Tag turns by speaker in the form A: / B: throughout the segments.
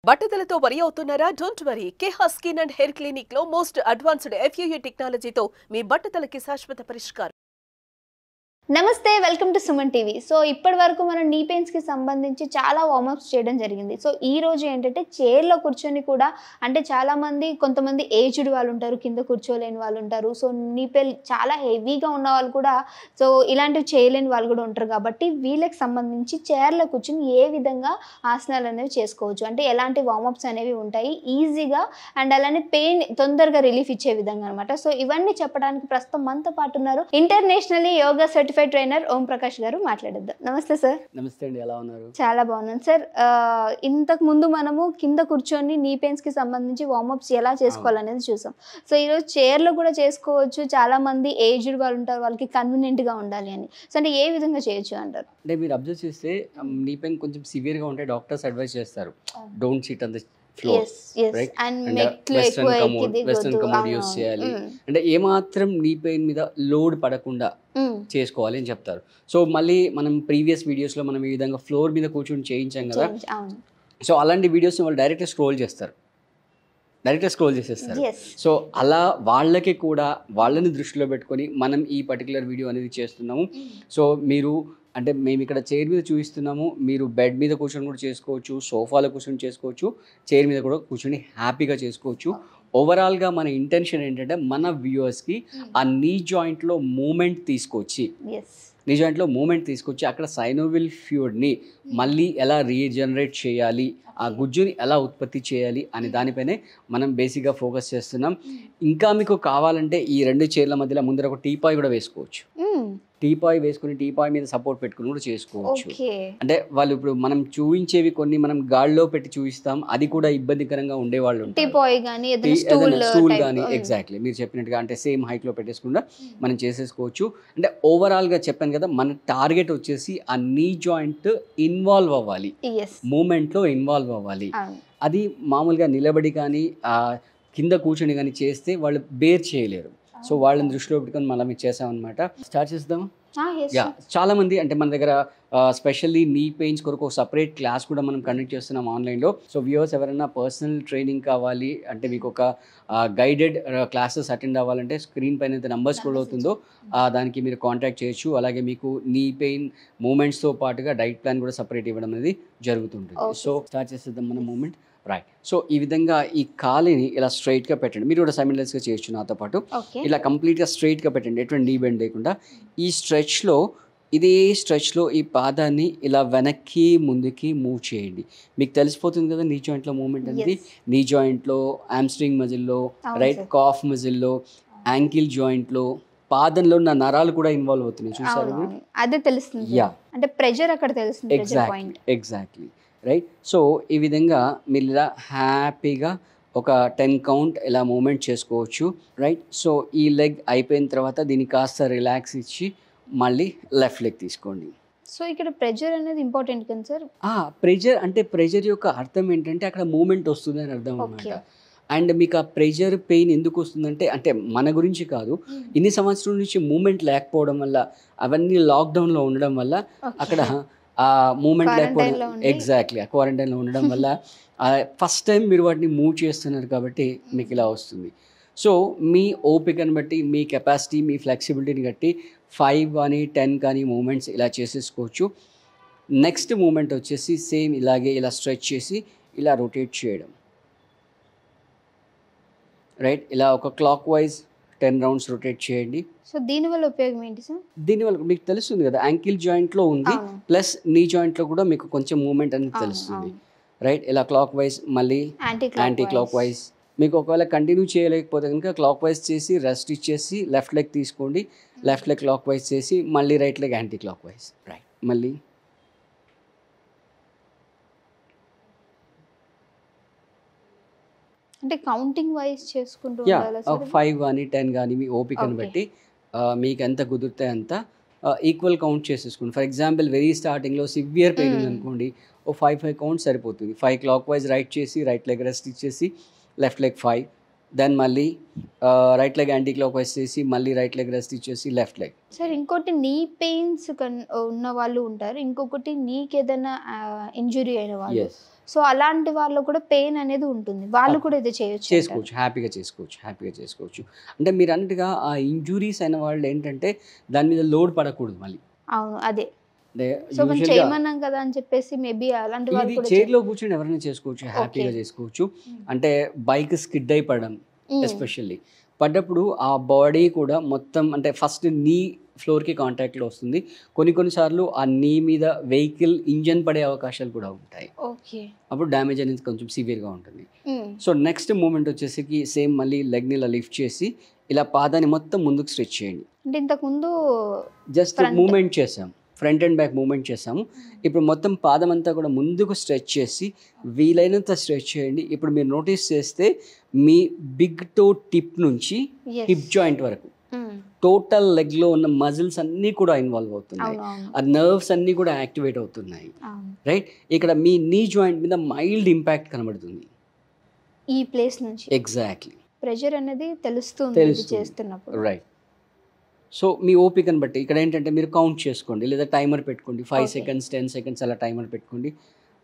A: బట్టతలతో వరి అవుతున్నారా? Don't worry. Keha skin and hair clinic లో మోస్ట్ అడ్వాన్స్డ్ FUE టెక్నాలజీతో మీ బట్టతలకి శాశ్వత పరిష్కారం.
B: నమస్తే, welcome to Suman TV. So ఇప్పటి వరకు మనం నీ పెయిన్స్కి సంబంధించి చాలా వార్మప్స్ చేయడం జరిగింది. సో ఈ రోజు ఏంటంటే చైర్లో కూర్చొని కూడా, అంటే చాలామంది కొంతమంది ఏజ్డ్ వాళ్ళు ఉంటారు, కింద కూర్చోలేని వాళ్ళు ఉంటారు. సో నీ పెయిన్ చాలా హెవీగా ఉన్న వాళ్ళు కూడా, సో ఇలాంటివి చేయలేని వాళ్ళు కూడా ఉంటారు. కాబట్టి వీళ్ళకి సంబంధించి చైర్లో కూర్చొని ఏ విధంగా ఆసనాలు అనేవి చేసుకోవచ్చు, అంటే ఎలాంటి వార్మప్స్ అనేవి ఉంటాయి ఈజీగా, అండ్ అలానే పెయిన్ తొందరగా రిలీఫ్ ఇచ్చే విధంగా అనమాట. సో ఇవన్నీ చెప్పడానికి ప్రస్తుతం మనతో పాటు ఉన్నారు internationally yoga certified trainer Om Prakash గారు. మాట్లాడేద్దాం. నమస్తే సార్.
C: నమస్తే అండి, ఎలా ఉన్నారు?
B: చాలా బాగున్నాను సార్. ఇంతకు ముందు మనము కింద కూర్చొని నీ పెయిన్స్ కి సంబంధించి వార్మప్స్ ఎలా చేసుకోవాలనేది చూసాం. సో ఈరోజు చైర్లో కూడా చేసుకోవచ్చు. చాలా మంది ఏజ్డ్ వాళ్ళు ఉంటారు, వాళ్ళకి కన్వీనియంట్ గా ఉండాలి అని. సో అంటే ఏ విధంగా చేయొచ్చు అంటారు?
C: అంటే మీరు అబ్జర్వ్ చేస్తే నీ పెయిన్ కొంచెం సివియర్ గా ఉంటే డాక్టర్స్ అడ్వైస్ చేస్తారు, don't SIT on the floor, right? And western commode use చేయాలి. అంటే ఏమాత్రం నీ పెయిన్ మీద లోడ్ పడకుండా చేసుకోవాలి అని చెప్తారు. సో మళ్ళీ మనం ప్రీవియస్ వీడియోస్ లో మనం ఈ విధంగా ఫ్లోర్ మీద కూర్చొని చేయించాం కదా. సో అలాంటి వీడియోస్ వాళ్ళు డైరెక్ట్ స్క్రోల్ చేసేస్తారు. సో అలా వాళ్ళకి కూడా వాళ్ళని దృష్టిలో పెట్టుకొని మనం ఈ పర్టికులర్ వీడియో అనేది చేస్తున్నాము. సో మీరు అంటే మేము ఇక్కడ చైర్ మీద చూపిస్తున్నాము, మీరు బెడ్ మీద కూర్చొని కూడా చేసుకోవచ్చు, సోఫాలో కూర్చొని చేసుకోవచ్చు, చైర్ మీద కూడా కూర్చొని హ్యాపీగా చేసుకోవచ్చు. ఓవరాల్గా మన ఇంటెన్షన్ ఏంటంటే మన వ్యూవర్స్కి ఆ నీ జాయింట్లో మూమెంట్ తీసుకొచ్చి అక్కడ సైనోవిల్ ఫ్లూయిడ్ని మళ్ళీ ఎలా రీజనరేట్ చేయాలి, ఆ గుజ్జుని ఎలా ఉత్పత్తి చేయాలి అనే దానిపైనే మనం బేసిక్గా ఫోకస్ చేస్తున్నాం. ఇంకా మీకు కావాలంటే ఈ రెండు చైర్ల మధ్యలో ముందర ఒక టీపాయ్ కూడా వేసుకోవచ్చు. టీపాయ్ వేసుకుని టీపాయ్ మీద సపోర్ట్ పెట్టుకుని కూడా చేసుకోవచ్చు. అంటే వాళ్ళు ఇప్పుడు మనం చూపించేవి కొన్ని మనం గాల్లో పెట్టి చూపిస్తాం, అది కూడా ఇబ్బందికరంగా ఉండేవాళ్ళు స్టూల్ కానీ ఎగ్జాక్ట్లీ మీరు చెప్పినట్టుగా అంటే సేమ్ హైట్ లో పెట్టేసుకుంటా మనం చేసేసుకోవచ్చు. అంటే ఓవరాల్ గా చెప్పాను కదా, మన టార్గెట్ వచ్చేసి ఆ నీ జాయింట్ ఇన్వాల్వ్ అవ్వాలి, మూమెంట్ లో ఇన్వాల్వ్ అవ్వాలి. అది మామూలుగా నిలబడి కానీ కింద కూర్చొని కానీ చేస్తే వాళ్ళు బేర్ చేయలేరు. సో వాళ్ళని దృష్టిలో పెట్టుకొని మళ్ళీ మీరు చేసామన్నమాట. స్టార్ట్ చేద్దాం. చాలా మంది అంటే మన దగ్గర స్పెషల్లీ నీ పెయిన్స్ కొరకు ఒక సపరేట్ క్లాస్ కూడా మనం కండక్ట్ చేస్తున్నాం ఆన్లైన్లో. సో వ్యూవర్స్ ఎవరైనా పర్సనల్ ట్రైనింగ్ కావాలి అంటే మీకు ఒక గైడెడ్ క్లాసెస్ అటెండ్ అవ్వాలంటే స్క్రీన్ పైన అయితే నెంబర్ స్క్రోల్ అవుతుందో దానికి మీరు కాంటాక్ట్ చేయొచ్చు. అలాగే మీకు నీ పెయిన్ మూమెంట్స్తో పాటుగా డైట్ ప్లాన్ కూడా సపరేట్ ఇవ్వడం అనేది జరుగుతుంటుంది. సో స్టార్ట్ చేసేద్దాం మన మూమెంట్. రైట్. సో ఈ విధంగా ఈ కాలిని ఇలా స్ట్రైట్గా పెట్టండి. మీరు కూడా సైమల్టేనియస్గా చేయొచ్చు నాతో పాటు. ఇలా కంప్లీట్గా స్ట్రైట్గా పెట్టండి, ఎటువంటి నీ బెండ్ లేకుండా. ఈ ఇదే స్ట్రెచ్లో ఈ పాదాన్ని ఇలా వెనక్కి ముందుకి మూవ్ చేయండి. మీకు తెలిసిపోతుంది కదా నీ జాయింట్లో మూమెంట్ అనేది. నీ జాయింట్లో, హ్యామ్స్ట్రింగ్ మజిల్లో, రైట్ కాఫ్ మజిల్లో, యాంకిల్ జాయింట్లో, పాదంలో ఉన్న నరాలు కూడా ఇన్వాల్వ్ అవుతున్నాయి. చూసారు?
B: అదే తెలుస్తుంది. యా, అంటే ప్రెషర్ అక్కడ తెలుస్తుంది.
C: Exactly right. సో ఈ విధంగా మీరు ఇలా హ్యాపీగా ఒక 10 కౌంట్ ఇలా మూమెంట్ చేసుకోవచ్చు. రైట్. సో ఈ లెగ్ అయిపోయిన తర్వాత దీన్ని కాస్త రిలాక్స్ ఇచ్చి మళ్ళీ లెఫ్ట్ లెగ్ తీసుకోండి.
B: సో ఇక్కడ ప్రెషర్ అనేది ఇంపార్టెంట్ కదా సార్?
C: ప్రెషర్ యొక్క అర్థం ఏంటంటే అక్కడ మూమెంట్ వస్తుంది అని అర్థం అన్నమాట. అండ్ మీకు ఆ ప్రెషర్ పెయిన్ ఎందుకు వస్తుందంటే, అంటే మన గురించి కాదు, ఇన్ని సంవత్సరాల నుంచి మూమెంట్ లేకపోవడం వల్ల, అవన్నీ లాక్డౌన్లో ఉండడం వల్ల అక్కడ ఆ మూమెంట్ లేకపోవడం, ఎగ్జాక్ట్లీ ఆ క్వారంటైన్లో ఉండడం వల్ల ఫస్ట్ టైం మీరు వాటిని మూవ్ చేస్తున్నారు కాబట్టి మీకు ఇలా వస్తుంది. సో మీ ఓపికను బట్టి, మీ కెపాసిటీ, మీ ఫ్లెక్సిబిలిటీని బట్టి 5 కానీ 10 కానీ మూమెంట్స్ ఇలా చేసేసుకోవచ్చు. నెక్స్ట్ మూమెంట్ వచ్చేసి సేమ్ ఇలాగే ఇలా స్ట్రెచ్ చేసి ఇలా రొటేట్ చేయడం. రైట్. ఇలా ఒక క్లాక్ వైజ్ 10 రౌండ్స్ రొటేట్ చేయండి.
B: సో దీనివల్ల ఉపయోగం ఏంటి సార్?
C: దీనివల్ల మీకు తెలుస్తుంది కదా, యాంకిల్ జాయింట్లో ఉంది ప్లస్ నీ జాయింట్లో కూడా మీకు కొంచెం మూమెంట్ అనేది తెలుస్తుంది. రైట్. ఇలా క్లాక్ వైజ్ మళ్ళీ యాంటీ క్లాక్ వైజ్. మీకు ఒకవేళ కంటిన్యూ చేయలేకపోతే కనుక క్లాక్ వైజ్ చేసి రెస్ట్ ఇచ్చేసి లెఫ్ట్ లెగ్ తీసుకోండి, లెఫ్ట్ లెగ్ క్లాక్ వైజ్ చేసి మళ్ళీ right leg anti clock wise. Right. మళ్ళీ
B: అంటే కౌంటింగ్ వైజ్ చేసుకుంటూ ఉండాలా సార్?
C: 5 కానీ 10 కానీ మీ ఓపికను బట్టి మీకు ఎంత కుదిరితే అంత ఈక్వల్ కౌంట్ చేసేసుకోండి. ఫర్ ఎగ్జాంపుల్ వెరీ స్టార్టింగ్లో సివియర్ పెయిన్ ఉంది అనుకోండి, ఓ 5 కౌంట్స్ సరిపోతుంది. 5 క్లాక్ వైజ్ రైట్ చేసి రైట్ లెగ్ రెస్ట్ ఇచ్చేసి లెఫ్ట్ లెగ్ 5, దెన్ మళ్ళీ right leg anti clock wise చేసి మళ్ళీ రైట్ లెగ్ రెస్ట్ ఇచ్చేసి లెఫ్ట్ లెగ్.
B: సార్ ఇంకోటి నీ పెయిన్స్ ఉన్న వాళ్ళు ఉంటారు, ఇంకొకటి నీకు ఏదైనా ఇంజురీ అయిన వాళ్ళు. సో అలాంటి వాళ్ళు కూడా పెయిన్ అనేది ఉంటుంది, వాళ్ళు కూడా ఇది
C: చేసుకోవచ్చు, హ్యాపీగా చేసుకోవచ్చు. అంటే మీరు అన్నట్టుగా ఆ ఇంజురీస్ అయిన వాళ్ళు ఏంటంటే దాని మీద లోడ్ పడకూడదు మళ్ళీ.
B: అవును, అదే.
C: అంటే
B: సో మనం చేయమన్నాం కదా అని చెప్పేసి మేబీ అలాంటి వాళ్ళు
C: ఇది
B: కూడా
C: చైర్లో కూర్చొని ఎవరైనా చేసుకోవచ్చు, హ్యాపీగా చేసుకోవచ్చు. అంటే బైక్ స్కిడ్ అయి పడడం ఎస్పెషల్లీ పడ్డప్పుడు ఆ బాడీ కూడా మొత్తం అంటే ఫస్ట్ నీ ఫ్లోర్కి కాంటాక్ట్లో వస్తుంది. కొన్నిసార్లు ఆ నీ మీద వెహికల్ ఇంజన్ పడే అవకాశాలు కూడా ఉంటాయి.
B: ఓకే,
C: అప్పుడు డ్యామేజ్ అనేది కొంచెం సివియర్గా ఉంటుంది. సో నెక్స్ట్ మూమెంట్ వచ్చేసి సేమ్ మళ్ళీ లెగ్ని ఇలా లిఫ్ట్ చేసి ఇలా పాదాన్ని మొత్తం ముందుకు స్ట్రెచ్ చేయండి.
B: అంటే ఇంతకుముందు
C: జస్ట్ మూమెంట్ చేసాం, ఫ్రంట్ అండ్ బ్యాక్ మూమెంట్ చేసాము. ఇప్పుడు మొత్తం పాదం అంతా కూడా ముందుకు స్ట్రెచ్ చేసి వీలైనంత స్ట్రెచ్ చేయండి. ఇప్పుడు మీరు నోటీస్ చేస్తే మీ బిగ్ టో టిప్ నుంచి హిప్ జాయింట్ వరకు టోటల్ లెగ్లో ఉన్న మజిల్స్ అన్నీ కూడా ఇన్వాల్వ్ అవుతున్నాయి, ఆ నర్వ్స్ అన్నీ కూడా యాక్టివేట్ అవుతున్నాయి, రైట్. ఇక్కడ మీ నీ జాయింట్ మీద మైల్డ్ ఇంపాక్ట్ కనబడుతుంది
B: ఈ ప్లేస్ నుంచి.
C: ఎగ్జాక్ట్లీ
B: ప్రెషర్ అనేది తెలుస్తుంది చేస్తున్నప్పుడు,
C: రైట్. సో మీ ఓపికను బట్టి ఇక్కడ ఏంటంటే మీరు కౌంట్ చేసుకోండి, లేదా టైమర్ పెట్టుకోండి, 5 seconds 10 seconds అలా టైమర్ పెట్టుకోండి,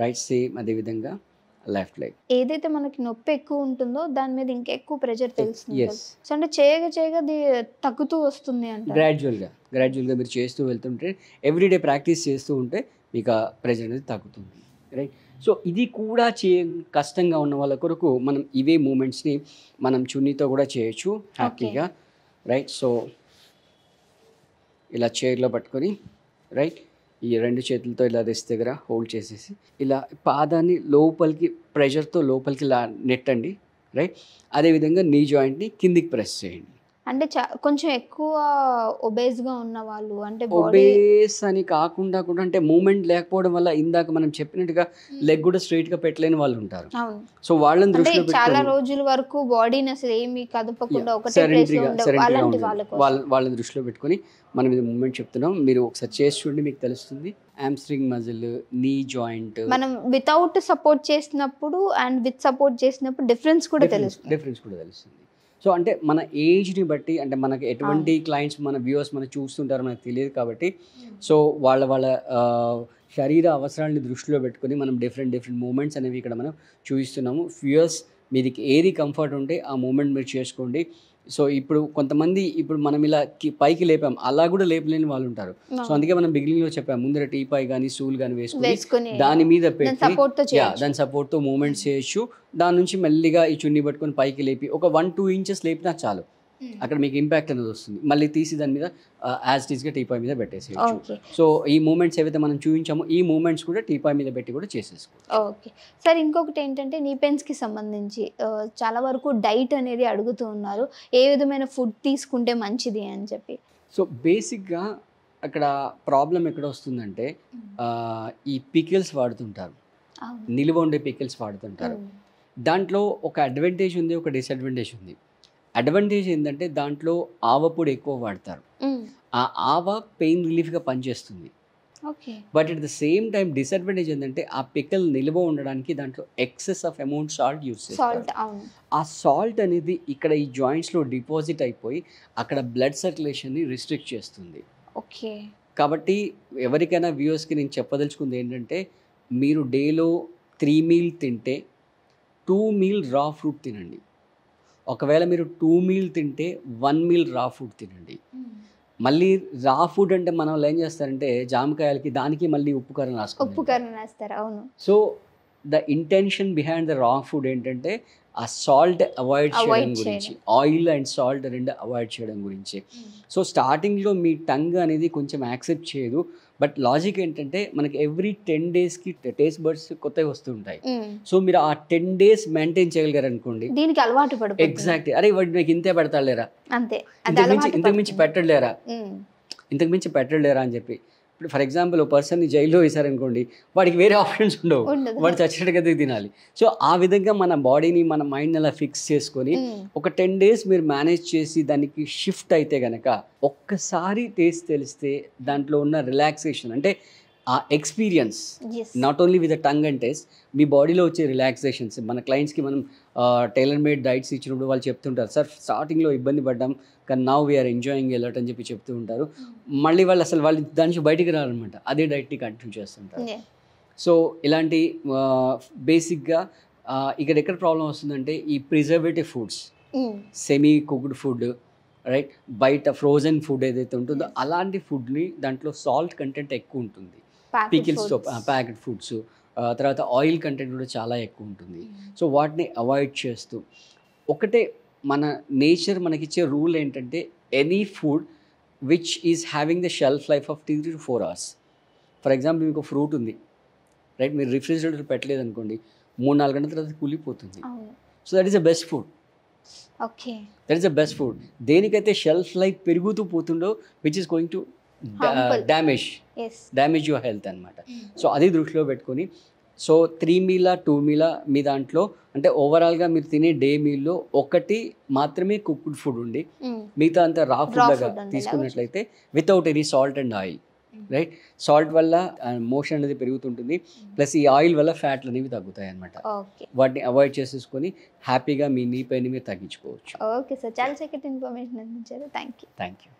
C: రైట్. సేమ్ అదేవిధంగా లెఫ్ట్ లెగ్.
B: ఏదైతే మనకి నొప్పి ఎక్కువ ఉంటుందో దాని మీద ఇంకా ఎక్కువ ప్రెషర్ తెలుస్తుంది. సో అంటే చేయగా తగ్గుతూ వస్తుంది అంటే
C: గ్రాడ్యువల్గా మీరు చేస్తూ వెళ్తుంటే ఎవ్రీడే ప్రాక్టీస్ చేస్తూ ఉంటే మీకు ఆ ప్రెషర్ అనేది తగ్గుతుంది, రైట్. సో ఇది కూడా కష్టంగా ఉన్న వాళ్ళ కొరకు మనం ఇవే మూమెంట్స్ని మనం చున్నీతో కూడా చేయొచ్చు హ్యాపీగా, రైట్. సో ఇలా చైర్లో పట్టుకొని, రైట్, ఈ 2 చేతులతో ఇలా రిస్ట్ దగ్గర హోల్డ్ చేసేసి ఇలా పాదాన్ని లోపలికి ప్రెషర్తో లోపలికి ఇలా నెట్టండి, రైట్. అదేవిధంగా నీ జాయింట్ని కిందికి ప్రెస్ చేయండి.
B: అంటే కొంచెం ఎక్కువ ఒబేస్గా ఉన్న వాళ్ళు, అంటే
C: ఒబేస్ అని కాకుండా కూడా అంటే మూమెంట్ లేకపోవడం వల్ల ఇందాక మనం చెప్పినట్టుగా లెగ్ కూడా స్ట్రైట్గా పెట్టలేని వాళ్ళు ఉంటారు. సో వాళ్ళని దృష్టిలో
B: చాలా రోజుల వరకు బాడీని అసలు ఏమి కదపకుండా ఒకటే ప్లేస్లో ఉండే అలాంటి
C: వాళ్ళని దృష్టిలో పెట్టుకొని మనం ఇది మూమెంట్ చెప్తున్నాం. మీరు ఒకసారి చేసి చూడండి, మీకు తెలుస్తుంది. హ్యామ్స్ట్రింగ్ మజిల్, నీ జాయింట్
B: మనం వితౌట్ సపోర్ట్ చేసినప్పుడు అండ్ విత్ సపోర్ట్ చేసినప్పుడు డిఫరెన్స్ కూడా తెలుస్తుంది.
C: సో అంటే మన ఏజ్ని బట్టి, అంటే మనకి ఎటువంటి క్లయింట్స్ మన వ్యూవర్స్ మనకు చూస్తుంటారో మనకు తెలియదు కాబట్టి, సో వాళ్ళ శరీర అవసరాలని దృష్టిలో పెట్టుకొని మనం డిఫరెంట్ మూమెంట్స్ అనేవి ఇక్కడ మనం చూపిస్తున్నాము. వ్యూవర్స్ మీది ఏది కంఫర్ట్ ఉంటే ఆ మూమెంట్ మీరు చేసుకోండి. సో ఇప్పుడు కొంతమంది ఇప్పుడు మనం ఇలా పైకి లేపాం, అలా కూడా లేపలేని వాళ్ళు ఉంటారు. సో అందుకే మనం బిగినింగ్లో చెప్పాము, ముందర టీపాయ్ కానీ స్టూల్ కానీ వేసుకొని దాని మీద పెట్టి దాని సపోర్ట్తో మూమెంట్స్ చేయొచ్చు. దాని నుంచి మెల్లిగా ఈ చున్నీ పట్టుకొని పైకి లేపి ఒక 1-2 inches లేపినా చాలు, అక్కడ మీకు ఇంపాక్ట్ అనేది వస్తుంది. మళ్ళీ తీసి దాని మీద యాజ్ ఇట్ ఈస్గా టీపాయ్ మీద పెట్టేసేయచ్చు. సో ఈ మూమెంట్స్ ఏవైతే మనం చూపించామో ఈ మూమెంట్స్ కూడా టీపాయ్ మీద పెట్టి కూడా చేసేసుకోవచ్చు.
B: ఓకే సార్, ఇంకొకటి ఏంటంటే నీ పెయిన్స్కి సంబంధించి చాలా వరకు డైట్ అనేది అడుగుతూ ఉన్నారు, ఏ విధమైన ఫుడ్ తీసుకుంటే మంచిది అని చెప్పి.
C: సో బేసిక్గా అక్కడ ప్రాబ్లం ఎక్కడ వస్తుందంటే ఈ పికిల్స్ వాడుతుంటారు, నిలువ ఉండే పికిల్స్ వాడుతుంటారు. దాంట్లో ఒక అడ్వాంటేజ్ ఉంది, ఒక డిసడ్వాంటేజ్ ఉంది. అడ్వాంటేజ్ ఏంటంటే దాంట్లో ఆవపొడి ఎక్కువ వాడతారు, ఆ ఆవ పెయిన్ రిలీఫ్గా పనిచేస్తుంది. But at the same time disadvantage ఏంటంటే ఆ పికల్ నిల్వ ఉండడానికి దాంట్లో excess of amount salt use చేస్తారు. ఆ సాల్ట్ అనేది ఇక్కడ ఈ జాయింట్స్లో డిపాజిట్ అయిపోయి అక్కడ బ్లడ్ సర్క్యులేషన్ని రిస్ట్రిక్ట్ చేస్తుంది.
B: ఓకే,
C: కాబట్టి ఎవరికైనా వ్యూవర్స్కి నేను చెప్పదలుచుకుంది ఏంటంటే, మీరు డేలో 3 meal తింటే 2 meal రా ఫ్రూట్ తినండి. ఒకవేళ మీరు 2 meal తింటే 1 meal రా ఫుడ్ తినండి. మళ్ళీ రా ఫుడ్ అంటే మనం ఏం చేస్తారంటే జామకాయలకి దానికి మళ్ళీ ఉప్పు కారం
B: రాస్తారు. అవును.
C: So the intention behind the raw food ఏంటంటే ఆ సాల్ట్ అవాయిడ్ చేయడం గురించి, ఆయిల్ అండ్ సాల్ట్ రెండు అవాయిడ్ చేయడం గురించి. సో స్టార్టింగ్లో మీ టంగ్ అనేది కొంచెం యాక్సెప్ట్ చేయదు, బట్ లాజిక్ ఏంటంటే మనకి ఎవ్రీ 10 daysకి టేస్ట్ బర్డ్స్ కొత్తవి వస్తుంటాయి. సో మీరు ఆ 10 days మెయింటైన్ చేయగలిగారు అనుకోండి,
B: దీనికి అలవాటు పడు.
C: ఎగ్జాక్ట్లీ, అరే వాడు నాకు ఇంతే పెడతాడులేరా,
B: అంతే,
C: ఇంతకు మించి పెట్టలేరా అని చెప్పి. ఇప్పుడు ఫర్ ఎగ్జాంపుల్ ఒక పర్సన్ని జైల్లో వేశారనుకోండి, వాడికి వేరే ఆప్షన్స్ ఉండవు, వాడు చచ్చినట్టుగా తినాలి. సో ఆ విధంగా మన బాడీని మన మైండ్ని అలా ఫిక్స్ చేసుకొని ఒక 10 days మీరు మేనేజ్ చేసి దానికి షిఫ్ట్ అయితే కనుక ఒక్కసారి టేస్ట్ తెలిస్తే దాంట్లో ఉన్న రిలాక్సేషన్, అంటే ఆ experience not only with the tongue and taste, మీ బాడీలో వచ్చే రిలాక్సేషన్స్. మన క్లయింట్స్కి మనం టైలర్ మేడ్ డైట్స్ ఇచ్చినప్పుడు వాళ్ళు చెప్తుంటారు, సార్ స్టార్టింగ్లో ఇబ్బంది పడ్డాం కానీ నౌ వీఆర్ ఎంజాయింగ్ ఎలాట్ అని చెప్పి చెప్తూ ఉంటారు. మళ్ళీ వాళ్ళు దాని నుంచి బయటికి రారనమాట, అదే డైట్ని కంటిన్యూ చేస్తుంటారు. సో ఇలాంటి బేసిక్గా ఇక్కడ ఎక్కడ ప్రాబ్లం వస్తుందంటే ఈ preservative foods, semi cooked food, right, బయట ఫ్రోజన్ ఫుడ్ ఏదైతే ఉంటుందో అలాంటి ఫుడ్ని దాంట్లో సాల్ట్ కంటెంట్ ఎక్కువ ఉంటుంది, పికిల్స్తో ప్యాకెట్ ఫుడ్స్, తర్వాత ఆయిల్ కంటెంట్ కూడా చాలా ఎక్కువ ఉంటుంది. సో వాటిని అవాయిడ్ చేస్తూ ఒకటే మన నేచర్ మనకిచ్చే రూల్ ఏంటంటే any food which is having the shelf life of 3 to 4 hours. For example మీకు ఫ్రూట్ ఉంది, రైట్, మీరు రిఫ్రిజిరేటర్ పెట్టలేదు అనుకోండి, 3-4 గంటల తర్వాత కూలిపోతుంది. So that is the best food.
B: Okay,
C: that is the best food. దేనికైతే షెల్ఫ్ లైఫ్ పెరుగుతూ పోతుండో which is going to damage your health అనమాట. సో అది దృష్టిలో పెట్టుకొని, సో 3 మీల్ 2 మీల్ మీ దాంట్లో అంటే ఓవరాల్గా మీరు తినే డే మీల్లో ఒకటి మాత్రమే కుక్డ్ ఫుడ్ ఉండి మిగతా అంతా రా ఫుడ్ లాగా తీసుకున్నట్లయితే without any salt and oil, right. Salt వల్ల మోషన్ అనేది పెరుగుతుంటుంది, ప్లస్ ఈ ఆయిల్ వల్ల ఫ్యాట్లు అనేవి తగ్గుతాయి అనమాట. వాటిని అవాయిడ్ చేసేసుకొని హ్యాపీగా మీ నీ పైన మీరు తగ్గించుకోవచ్చు.
B: ఓకే సార్, చాలా చక్కటి ఇన్ఫర్మేషన్ అందించారు. Thank you.